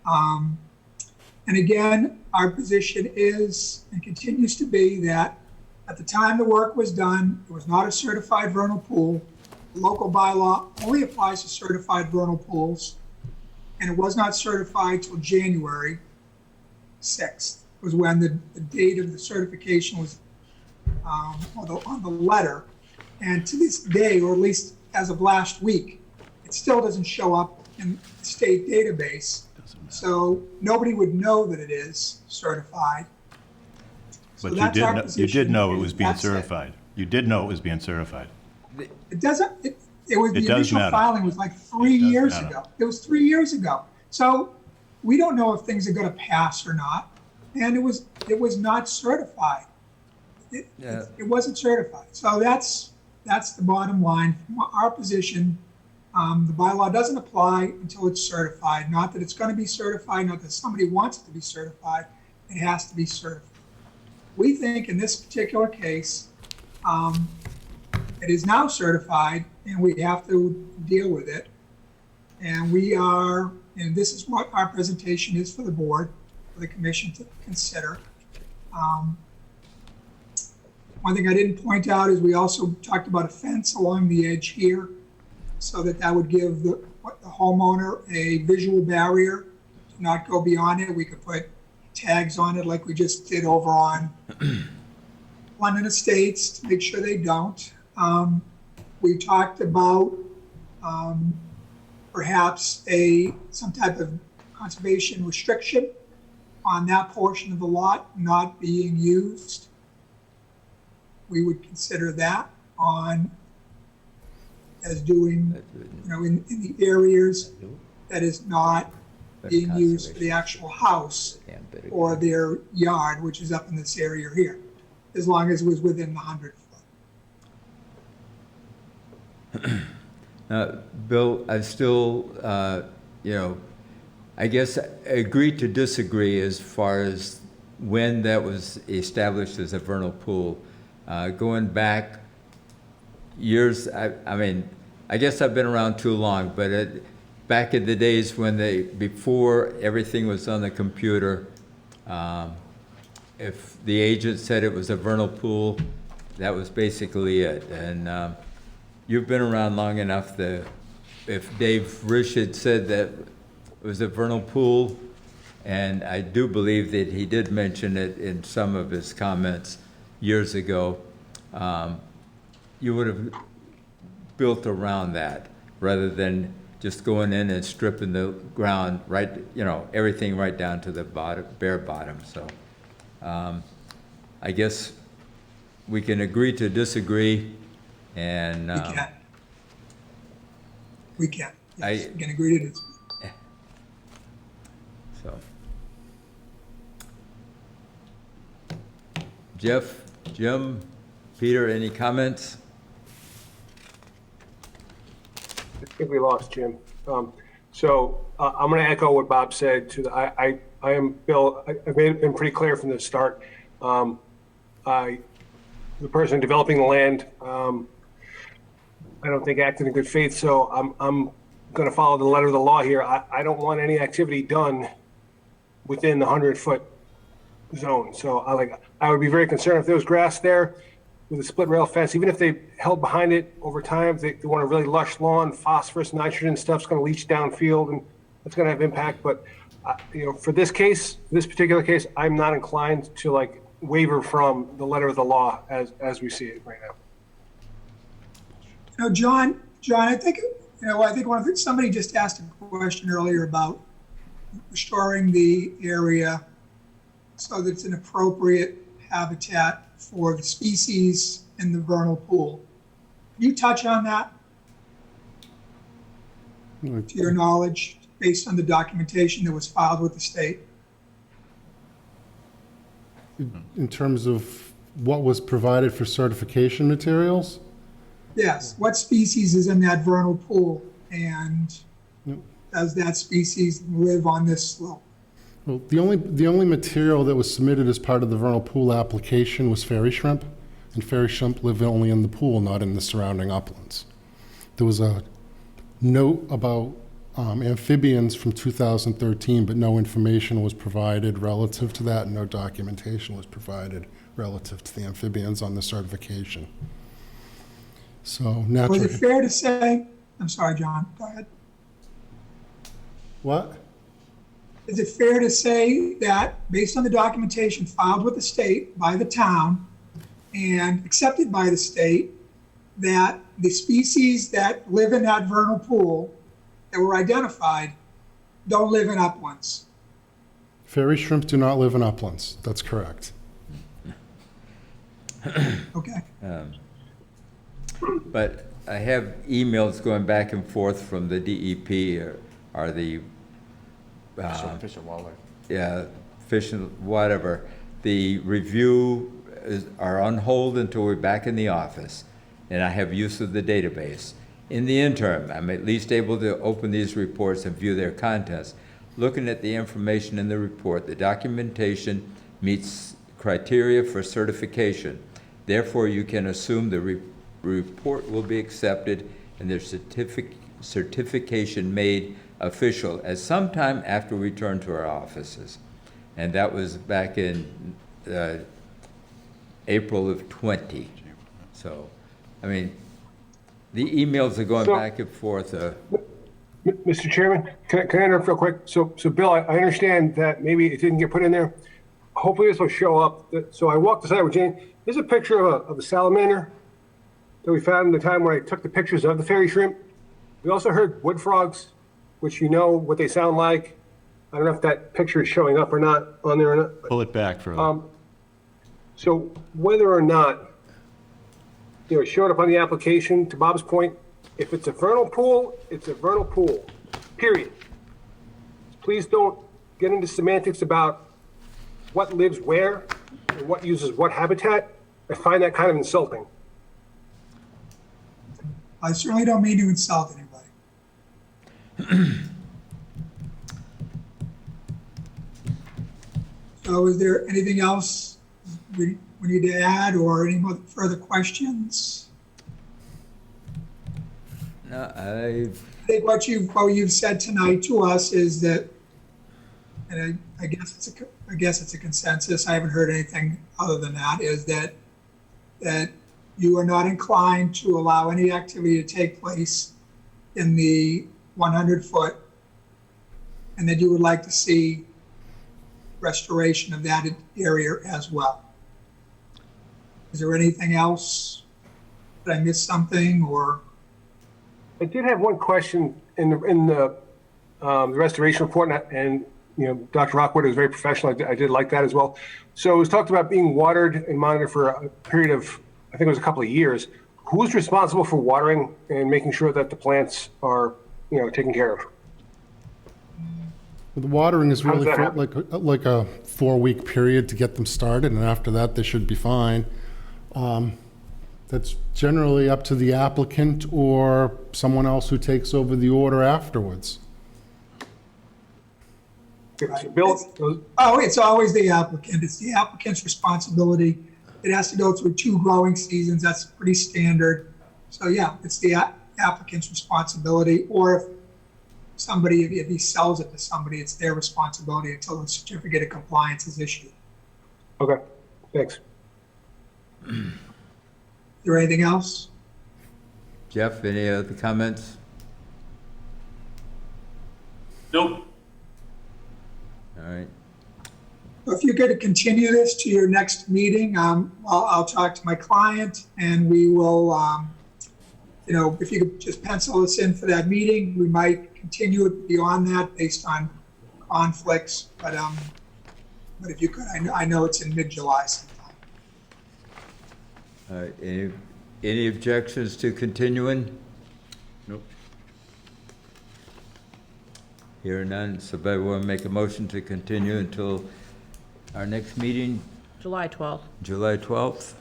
And again, our position is and continues to be that at the time the work was done, it was not a certified vernal pool. The local bylaw only applies to certified vernal pools, and it was not certified till January 6th, was when the date of the certification was on the letter. And to this day, or at least as of last week, it still doesn't show up in the state database. So nobody would know that it is certified. So But that's our you position, did know it is was being that's it. certified. You did know it was being certified. It doesn't, it was, It the does initial matter. filing was like 3 It does years matter. ago. It was 3 years ago. So we don't know if things are gonna pass or not. And it was not certified. It wasn't certified. So that's the bottom line. From our position, the bylaw doesn't apply until it's certified. Not that it's gonna be certified, not that somebody wants it to be certified. It has to be certified. we think in this particular case, it is now certified and we have to deal with it. And and this is what our presentation is for the board, for the commission to consider. One thing I didn't point out is we also talked about a fence along the edge here, so that would give the homeowner a visual barrier to not go beyond it. We could put tags on it like we just did over on London Estates to make sure they don't. We talked about perhaps some type of conservation restriction on that portion of the lot not being used. We would consider that as doing, in the areas that is not being used for the actual house or their yard, which is up in this area here, as long as it was within the 100 foot. Bill, I still, I guess agree to disagree as far as when that was established as a vernal pool. Going back years, I guess I've been around too long, but back in the days before everything was on the computer, if the agent said it was a vernal pool, that was basically it. And you've been around long enough that if Dave Risch had said that it was a vernal pool, and I do believe that he did mention it in some of his comments years ago, you would have built around that rather than just going in and stripping the ground right, everything right down to the bottom, bare bottom. So I guess we can agree to disagree, and we can. Yes, we can agree to disagree. So Jeff, Jim, Peter, any comments? I think we lost Jim. I'm going to echo what Bob said. I am Bill. I've been pretty clear from the start. The person developing the land, I don't think acted in good faith. So I'm going to follow the letter of the law here. I don't want any activity done within the 100-foot zone. So I would be very concerned if there was grass there with a split rail fence, even if they held behind it over time. They want a really lush lawn, phosphorus, nitrogen stuff's going to leach downfield, and that's going to have impact. But for this particular case, I'm not inclined to waver from the letter of the law as we see it right now. John, I think somebody just asked a question earlier about restoring the area so that it's an appropriate habitat for the species in the vernal pool. Can you touch on that? To your knowledge, based on the documentation that was filed with the state? In terms of what was provided for certification materials? Yes. What species is in that vernal pool, and does that species live on this slope? Well, the only material that was submitted as part of the vernal pool application was fairy shrimp, and fairy shrimp live only in the pool, not in the surrounding uplands. There was a note about amphibians from 2013, but no information was provided relative to that, and no documentation was provided relative to the amphibians on the certification. So naturally. Was it fair to say, I'm sorry, John, go ahead. What? Is it fair to say that based on the documentation filed with the state by the town and accepted by the state, that the species that live in that vernal pool that were identified don't live in uplands? Fairy shrimp do not live in uplands. That's correct. Okay. But I have emails going back and forth from the DEP or the Fish and Wildlife. Yeah, fish and whatever. The review are on hold until we're back in the office, and I have use of the database. In the interim, I'm at least able to open these reports and view their contents. Looking at the information in the report, the documentation meets criteria for certification. Therefore, you can assume the report will be accepted and the certification made official at some time after we return to our offices. And that was back in April of 20. So, I mean, the emails are going back and forth. Mr. Chairman, can I interrupt real quick? So Bill, I understand that maybe it didn't get put in there. Hopefully this will show up. So I walked aside with Jane. There's a picture of a salamander that we found in the time when I took the pictures of the fairy shrimp. We also heard wood frogs, which you know what they sound like. I don't know if that picture is showing up or not on there or not. Pull it back further. So whether or not, it showed up on the application, to Bob's point, if it's a vernal pool, it's a vernal pool, period. Please don't get into semantics about what lives where and what uses what habitat. I find that kind of insulting. I certainly don't mean to insult anybody. So is there anything else we need to add or any more further questions? No, I think what you've said tonight to us is that, and I guess it's a consensus. I haven't heard anything other than that. Is that you are not inclined to allow any activity to take place in the 100-foot, and that you would like to see restoration of that area as well. Is there anything else? Did I miss something or? I did have one question in the restoration report, and Dr. Rockwood was very professional. I did like that as well. So it was talked about being watered and monitored for a period of, I think it was a couple of years. Who's responsible for watering and making sure that the plants are, taken care of? The watering is really How for does that like a 4-week period to get them started, and after that, they should be fine. That's generally up to the applicant or someone else who takes over the order afterwards. Bill? It's always the applicant. It's the applicant's responsibility. It has to go through 2 growing seasons. That's pretty standard. So yeah, it's the applicant's responsibility. Or if he sells it to somebody, it's their responsibility until the certificate of compliance is issued. Okay, thanks. Is there anything else? Jeff, any other comments? Nope. All right. If you're going to continue this to your next meeting, I'll talk to my client and we will, if you could just pencil us in for that meeting, we might continue it beyond that based on conflicts. But if you could, I know it's in mid-July sometime. All right. Any objections to continuing? Nope. Here none. So I want to make a motion to continue until our next meeting, July 12th. July 12th.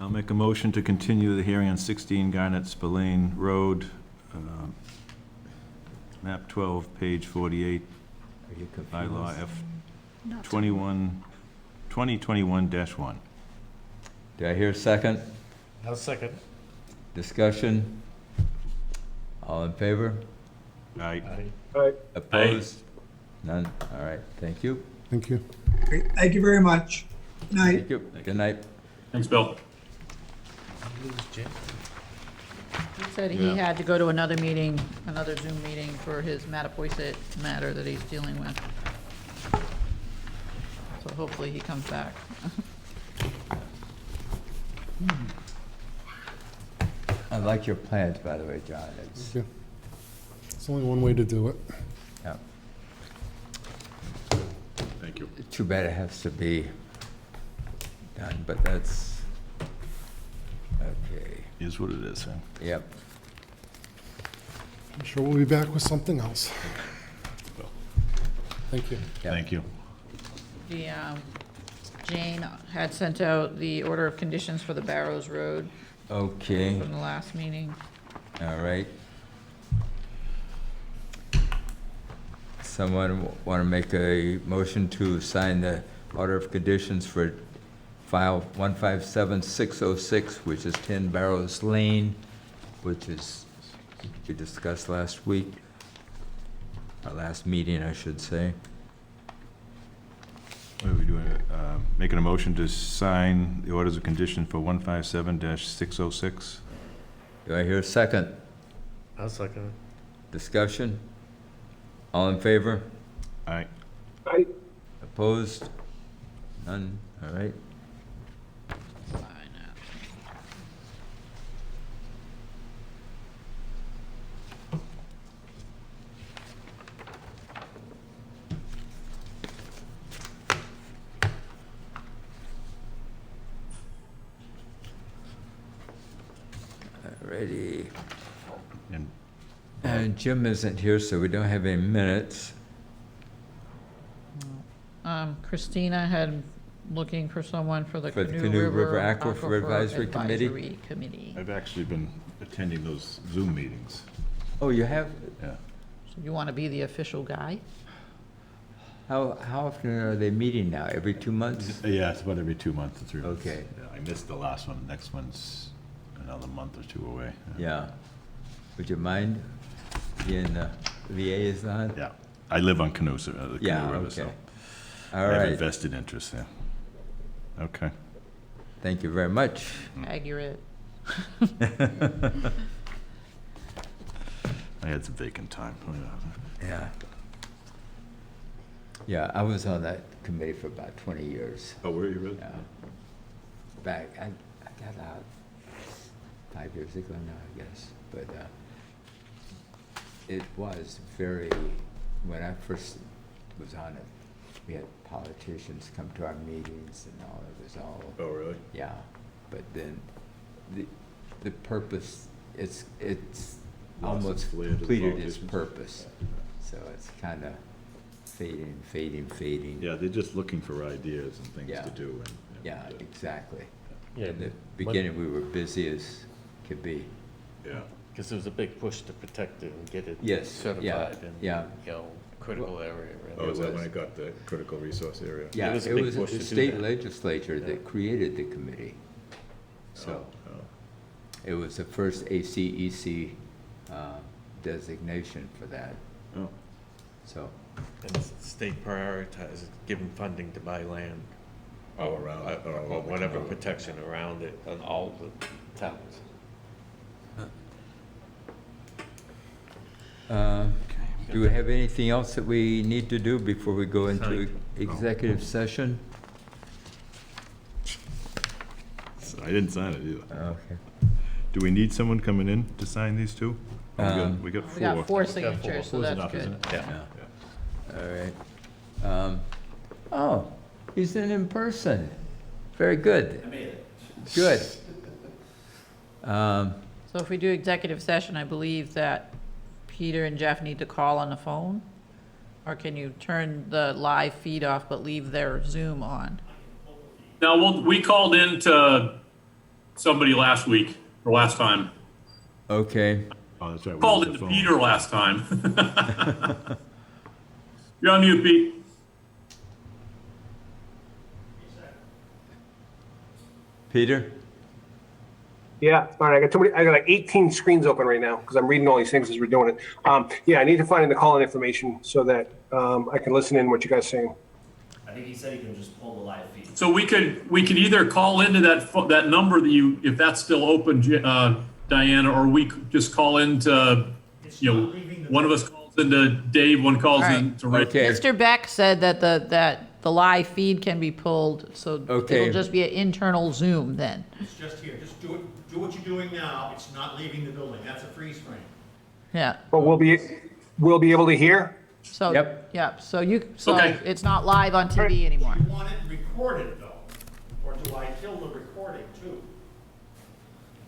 I'll make a motion to continue the hearing on 16 Garnet Spillane Road, map 12, page 48, bylaw F 2021-1. Do I hear a second? I'll second. Discussion? All in favor? Aye. All right. Opposed? None? All right. Thank you. Thank you. Great. Thank you very much. Good night. Thank you. Good night. Thanks, Bill. He said he had to go to another meeting, another Zoom meeting for his Mattapoisett matter that he's dealing with. So hopefully he comes back. I like your plans, by the way, John. It's, Yeah. It's only one way to do it. yeah. Thank you. Too bad it has to be done, but that's, okay. Is what it is, huh? Yep. I'm sure we'll be back with something else. Thank you. Yep. Thank you. The, Jane had sent out the order of conditions for the Barrows Road Okay. from the last meeting. All right. Someone want to make a motion to sign the order of conditions for file 157606, which is 10 Barrows Lane, which is, we discussed last week, our last meeting, I should say. What are we doing? Making a motion to sign the orders of condition for 157-606? Do I hear a second? I'll second Discussion? All in favor? Aye. Opposed? None? All right. Alrighty. And Jim isn't here, so we don't have any minutes. Christina had looking for someone for the For the Canoe River Aquifer Advisory Committee? Committee. I've actually been attending those Zoom meetings. Oh, you have? Yeah. So you want to be the official guy? How often are they meeting now? Every 2 months? Yeah, it's about every 2 months or 3 months. Okay. Yeah, I missed the last one. Next one's another month or two away. Yeah. Would you mind being the liaison? Yeah. I live on Canoe, the Canoe Yeah, River, okay. so All I have a right. vested interest there. Okay. Thank you very much. Accurate. I had some vacant time. Yeah. Yeah, I was on that committee for about 20 years. Oh, were you really? Yeah. Back, I got out 5 years ago now, I guess. But it was very, when I first was on it, we had politicians come to our meetings and all, it was all. Oh, really? Yeah, but then the purpose, it's Lost almost its flair to the completed its politicians. purpose. So it's kind of fading. Yeah, they're just looking for ideas and things Yeah. to do. And Yeah, exactly. Yeah, In the beginning, we were busy as could be. Yeah. Because there was a big push to protect it and get it Yes, certified yeah, and, yeah. you know, critical area. Oh, is that was. when I got the critical resource area? Yeah, was a it big was push the to do state that. legislature that created the committee. So it was the first ACEC designation for that. Oh. So, And the state prioritizes giving funding to buy land. Oh, around it. Or whatever protection around it on all the towns. do we have anything else that we need to do before we go into executive session? I didn't sign it either. Okay. Do we need someone coming in to sign these two? Oh, we got We got four. four signatures, so Four's that's enough, isn't good. it? Yeah. All right. Oh, he's in person. Very good. I made it. Good. So if we do executive session, I believe that Peter and Jeff need to call on the phone? Or can you turn the live feed off but leave their Zoom on? Now, we called in to somebody last week, or last time. Okay. Oh, that's right. we Called used the into phone. Peter last time. You're on mute, Pete. Peter? Yeah, all right, I got like 18 screens open right now because I'm reading all these things as we're doing it. Yeah, I need to find the call-in information so that I can listen in what you guys are saying. I think he said he can just pull the live feed. So we could either call into that number that if that's still open, Diana, or we could just call into, one of us calls into Dave, one calls All right. into Rick. Okay. Mr. Beck said that the live feed can be pulled, so Okay. it'll just be an internal Zoom then. It's just here. Just do what you're doing now. It's not leaving the building. That's a freeze frame. Yeah, But we'll be able to hear? so, Yep. yeah, so Okay. it's not live on TV anymore. Do you want it recorded though? Or do I kill the recording too?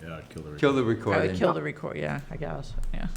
Yeah, I'd kill the Kill the I would recording. kill the record, yeah, I guess, yeah.